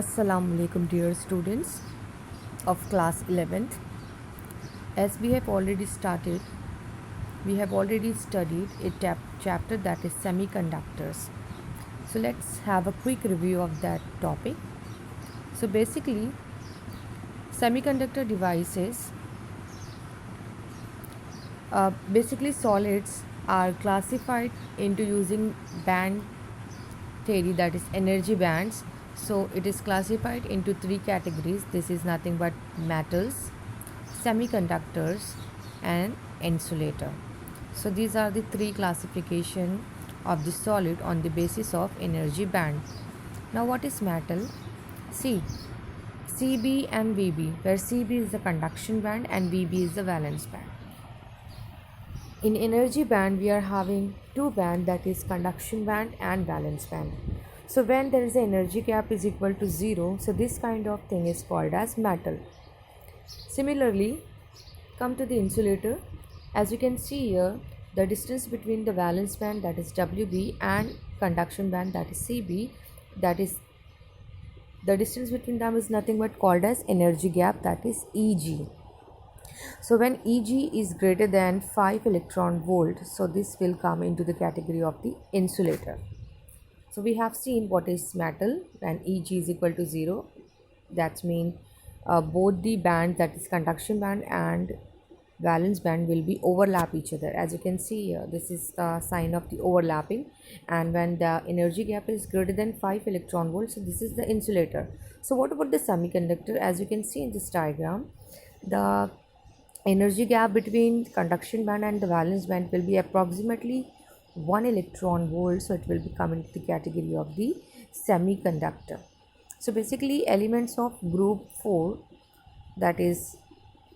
Assalamu alaikum dear students of class 11th. As we have already studied a chapter that is semiconductors. So let's have a quick review of that topic. So basically, semiconductor devices, basically solids are classified into using band theory, that is energy bands. So it is classified into three categories. This is nothing but metals, semiconductors and insulator. So these are the three classification of the solid on the basis of energy band. Now what is metal? See, Cb and Vb, where Cb is the conduction band and Vb is the valence band. In energy band we are having two band, that is conduction band and valence band. So when there is an energy gap is equal to 0, so this kind of thing is called as metal. Similarly, come to the insulator. As you can see here, the distance between the valence band, that is Wb, and conduction band, that is Cb, that is the distance between them is nothing but called as energy gap, that is Eg. So when Eg is greater than 5 electron volt, so this will come into the category of the insulator. So we have seen what is metal when Eg is equal to 0. That means both the band, that is conduction band and valence band, will be overlap each other. As you can see here, this is the sign of the overlapping, and when the energy gap is greater than 5 electron volts, so this is the insulator. So what about the semiconductor? As you can see in this diagram, the energy gap between conduction band and the valence band will be approximately 1 electron volt, so it will become into the category of the semiconductor. So basically elements of group 4, that is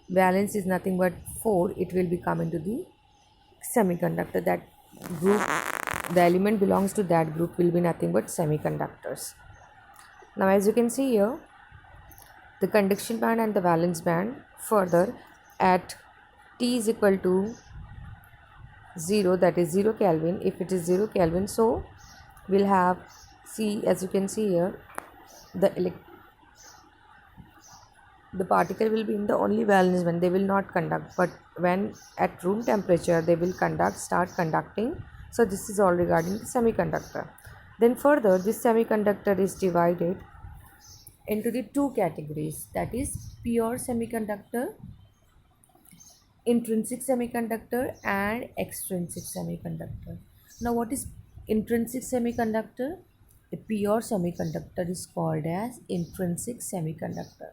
valence is nothing but 4, it will become into the semiconductor. That group, the element belongs to that group, will be nothing but semiconductors. Now as you can see here, the conduction band and the valence band, further at T is equal to 0, that is 0 Kelvin, if it is 0 Kelvin, so we'll have, see, as you can see here, the particle will be in the only valence band, they will not conduct, but when at room temperature they will start conducting. So this is all regarding the semiconductor. Then further, this semiconductor is divided into the two categories, that is pure semiconductor, intrinsic semiconductor and extrinsic semiconductor. Now what is intrinsic semiconductor? A pure semiconductor is called as intrinsic semiconductor.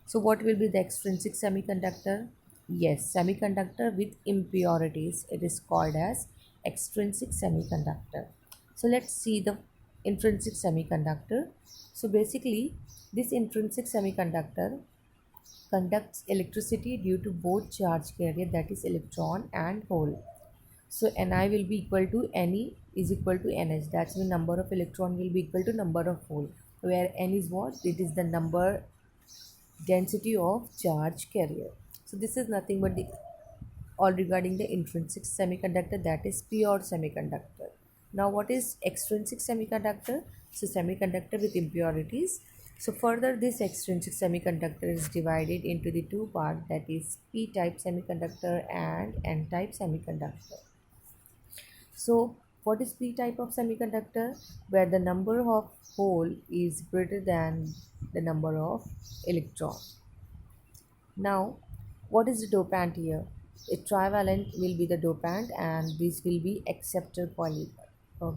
So what will be the extrinsic semiconductor? Yes, semiconductor with impurities, it is called as extrinsic semiconductor. So let's see the intrinsic semiconductor. So basically this intrinsic semiconductor conducts electricity due to both charge carrier, that is electron and hole. So Ni will be equal to Ne is equal to Nh. That's the number of electron will be equal to number of hole, where N is what? It is the number density of charge carrier. So this is nothing but the all regarding the intrinsic semiconductor, that is pure semiconductor. Now what is extrinsic semiconductor? So semiconductor with impurities. So further, this extrinsic semiconductor is divided into the two parts, that is p-type semiconductor and n-type semiconductor. So what is p-type of semiconductor? Where the number of hole is greater than the number of electron. Now what is the dopant here? A trivalent will be the dopant, and this will be uh,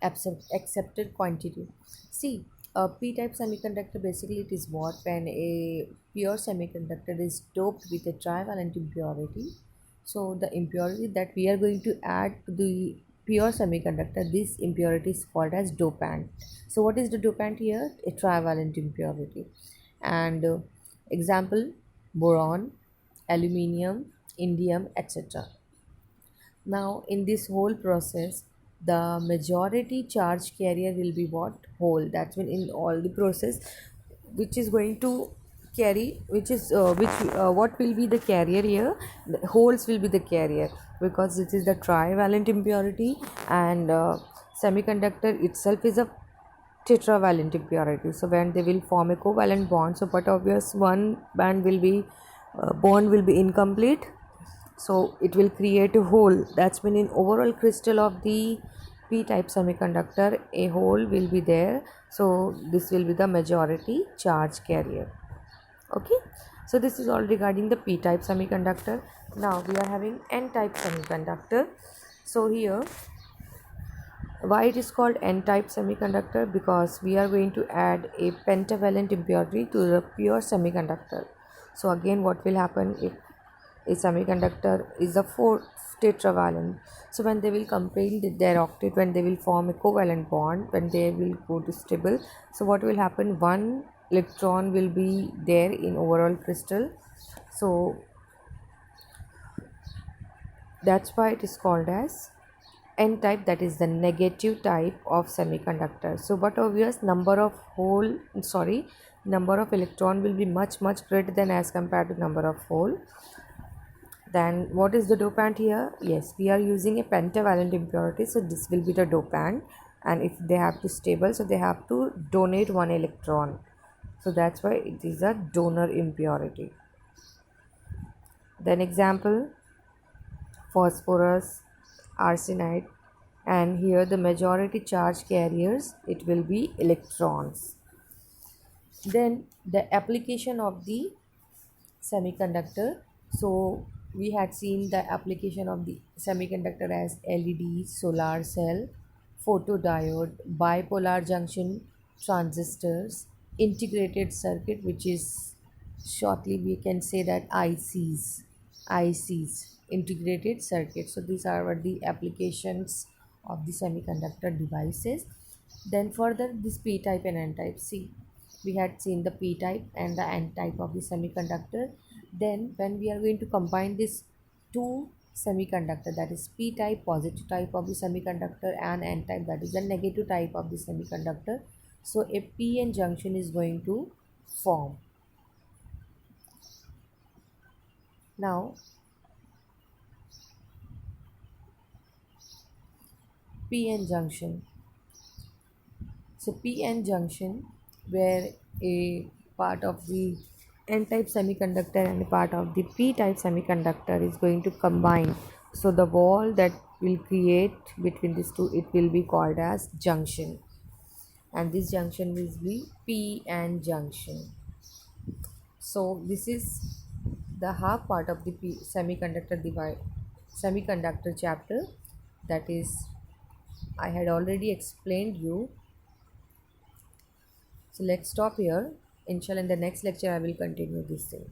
accepted quantity. See, a p-type semiconductor, basically it is what? When a pure semiconductor is doped with a trivalent impurity. So the impurity that we are going to add to the pure semiconductor, this impurity is called as dopant. So what is the dopant here? A trivalent impurity. And example, boron, aluminium, indium, etc. Now in this whole process, the majority charge carrier will be what? Hole. That's when in all the process which is going to carry, which is what will be the carrier here? The holes will be the carrier, because it is the trivalent impurity, and semiconductor itself is a tetravalent impurity. So when they will form a covalent bond, so but obvious one band will be bond will be incomplete, so it will create a hole. That's mean in overall crystal of the p-type semiconductor a hole will be there, so this will be the majority charge carrier. Okay, so this is all regarding the p-type semiconductor. Now we are having n-type semiconductor. So here, why it is called n-type semiconductor? Because we are going to add a pentavalent impurity to the pure semiconductor. So again, what will happen if a semiconductor is a 4 tetravalent? So when they will combine their octet, when they will form a covalent bond, when they will go to stable, so what will happen, one electron will be there in overall crystal. So that's why it is called as n type, that is the negative type of semiconductor. So but obvious number of electron will be much greater than as compared to number of hole. Then what is the dopant here? Yes, we are using a pentavalent impurity, so this will be the dopant, and if they have to stable, so they have to donate one electron, so that's why it is a donor impurity. Then example, phosphorus, arsenide, and here the majority charge carriers, it will be electrons. Then the application of the semiconductor. So we had seen the application of the semiconductor as LED, solar cell, photodiode, bipolar junction transistors, integrated circuit, which is shortly we can say that ICs, integrated circuit. So these are the applications of the semiconductor devices. Then further, this p type and n type. See, we had seen the p type and the n type of the semiconductor. Then when we are going to combine this two semiconductor, that is p type, positive type of the semiconductor, and n type, that is the negative type of the semiconductor, so a p-n junction is going to form. Now p-n junction, so p-n junction, where a part of the n-type semiconductor and a part of the p-type semiconductor is going to combine. So the wall that will create between these two, it will be called as junction, and this junction will be p-n junction. So this is the half part of the semiconductor chapter, that is I had already explained you. So let's stop here. Inshallah, in the next lecture, I will continue this thing.